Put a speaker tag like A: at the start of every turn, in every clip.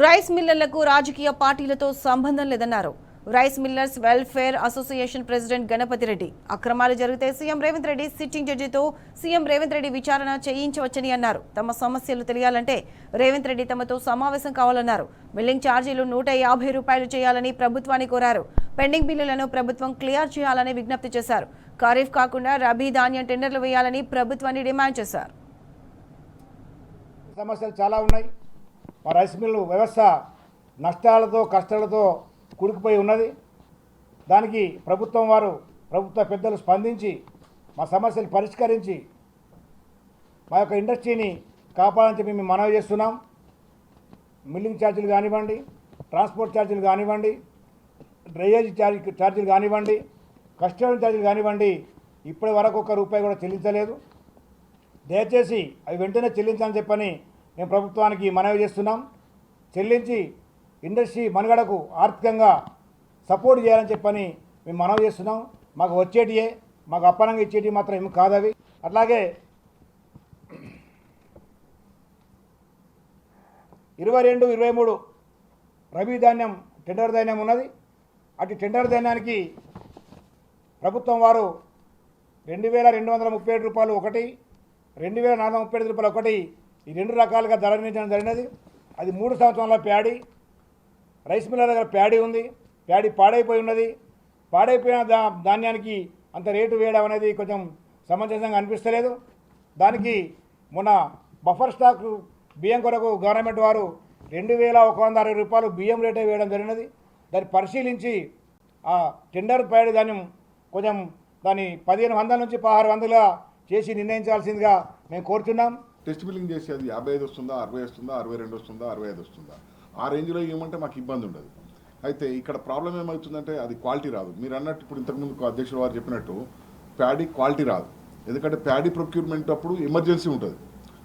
A: Rice మిల్లర్లకు రాజకీయ పార్టీలతో సంబంధం లేదన్నారు. Rice millers welfare association president Ganapathi Reddy అక్రమాలు జరిగితే సీఎం రేవంత్ రెడ్డి సిట్టింగ్ జడ్జితో సీఎం రేవంత్ రెడ్డి విచారణ చేయించవచ్చని అన్నారు. తమ సమస్యలు తెలియాలంటే రేవంత్ రెడ్డి తమతో సమావేశం కావాలన్నారు. మిల్లింగ్ ఛార్జీలు 150 రూపాయలు చేయాలని ప్రభుత్వాన్ని కోరారు. పెండింగ్ బిల్లులను ప్రభుత్వం క్లియర్ చేయాలని విజ్ఞప్తి చేశారు. ఖరీఫ్ కాకుండా రబీ ధాన్యం టెండర్లు వేయాలని ప్రభుత్వాన్ని డిమాండ్ చేశారు.
B: సమస్యలు చాలా ఉన్నాయి. మా రైస్ మిల్లు వ్యవస్థ నష్టాలతో కష్టాలతో కూడుకుపోయి ఉన్నది. దానికి ప్రభుత్వ పెద్దలు స్పందించి మా సమస్యలు పరిష్కరించి మా యొక్క ఇండస్ట్రీని కాపాడాలని చెప్పి మేము మనవి చేస్తున్నాం. మిల్లింగ్ ఛార్జీలు కానివ్వండి, ట్రాన్స్పోర్ట్ ఛార్జీలు కానివ్వండి, డ్రైనేజ్ ఛార్జీలు కానివ్వండి, కస్టమర్ ఛార్జీలు కానివ్వండి, ఇప్పటి వరకు ₹1 కూడా చెల్లించలేదు. దయచేసి అవి వెంటనే చెల్లించాలని చెప్పని మేము ప్రభుత్వానికి మనవి చేస్తున్నాం. చెల్లించి ఇండస్ట్రీ మనుగడకు ఆర్థికంగా సపోర్ట్ చేయాలని చెప్పని మేము మనవి చేస్తున్నాం. మాకు వచ్చేటియే, మాకు అప్పనంగా ఇచ్చేటివి మాత్రం ఏమి కాదవి. అట్లాగే 22-23 రబీ ధాన్యం టెండర్ ధాన్యం ఉన్నది. అటు టెండర్ ధాన్యానికి ప్రభుత్వం వారు ₹2,237 ఒకటి, ₹2,435 ఒకటి, ఈ 2 రకాలుగా ధర నిర్ణయించడం జరిగినది. అది 3 సంవత్సరాల ప్యాడీ. రైస్ మిల్లర్ దగ్గర ప్యాడీ ఉంది, ప్యాడీ పాడైపోయి ఉన్నది. పాడైపోయిన ధాన్యానికి అంత రేటు వేయడం అనేది కొంచెం సమంజసంగా అనిపిస్తలేదు. దానికి మొన్న బఫర్ స్టాక్ బియ్యం కొరకు గవర్నమెంట్ వారు ₹2,160 బియ్యం రేటే వేయడం జరిగినది. దాన్ని పరిశీలించి ఆ టెండర్ ప్యాడీ ధాన్యం కొంచెం దాన్ని 1,500 నుంచి 1,600 చేసి నిర్ణయించాల్సిందిగా మేము కోరుతున్నాం.
C: టెస్ట్ బిల్లింగ్ చేసి అది 55 వస్తుందా, 60 వస్తుందా, 62 వస్తుందా, 65 వస్తుందా, ఆ రేంజ్లో ఇవ్వమంటే మాకు ఇబ్బంది ఉండదు. అయితే ఇక్కడ ప్రాబ్లం ఏమవుతుందంటే అది క్వాలిటీ రాదు. మీరు అన్నట్టు ఇప్పుడు ఇంతకుముందు అధ్యక్షుడు వారు చెప్పినట్టు ప్యాడీ క్వాలిటీ రాదు. ఎందుకంటే ప్యాడీ ప్రొక్యూర్మెంట్ అప్పుడు ఎమర్జెన్సీ ఉంటుంది.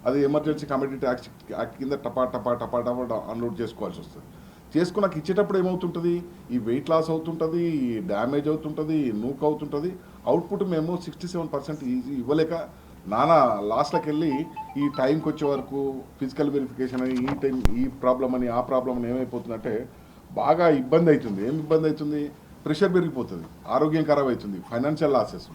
C: అది ఎమర్జెన్సీ కమోడిటీ యాక్ట్ కింద టపా అన్లోడ్ చేసుకోవాల్సి వస్తుంది. చేసుకున్నాక ఇచ్చేటప్పుడు ఏమవుతుంటుంది, ఈ వెయిట్ లాస్ అవుతుంటుంది, డ్యామేజ్ అవుతుంటుంది, నూక్ అవుతుంటుంది. అవుట్పుట్ మేము 67% ఇవ్వలేక నానా లాస్ట్లోకి వెళ్ళి ఈ టైంకి వచ్చే వరకు ఫిజికల్ వెరిఫికేషన్ అని ఈ ప్రాబ్లం అని ఆ ప్రాబ్లం అని ఏమైపోతుందంటే బాగా ఇబ్బంది అవుతుంది. ఏం ఇబ్బంది అవుతుంది, ప్రెషర్ పెరిగిపోతుంది, ఆరోగ్యం ఖరాబ్ అవుతుంది, ఫైనాన్షియల్ లాసెస్.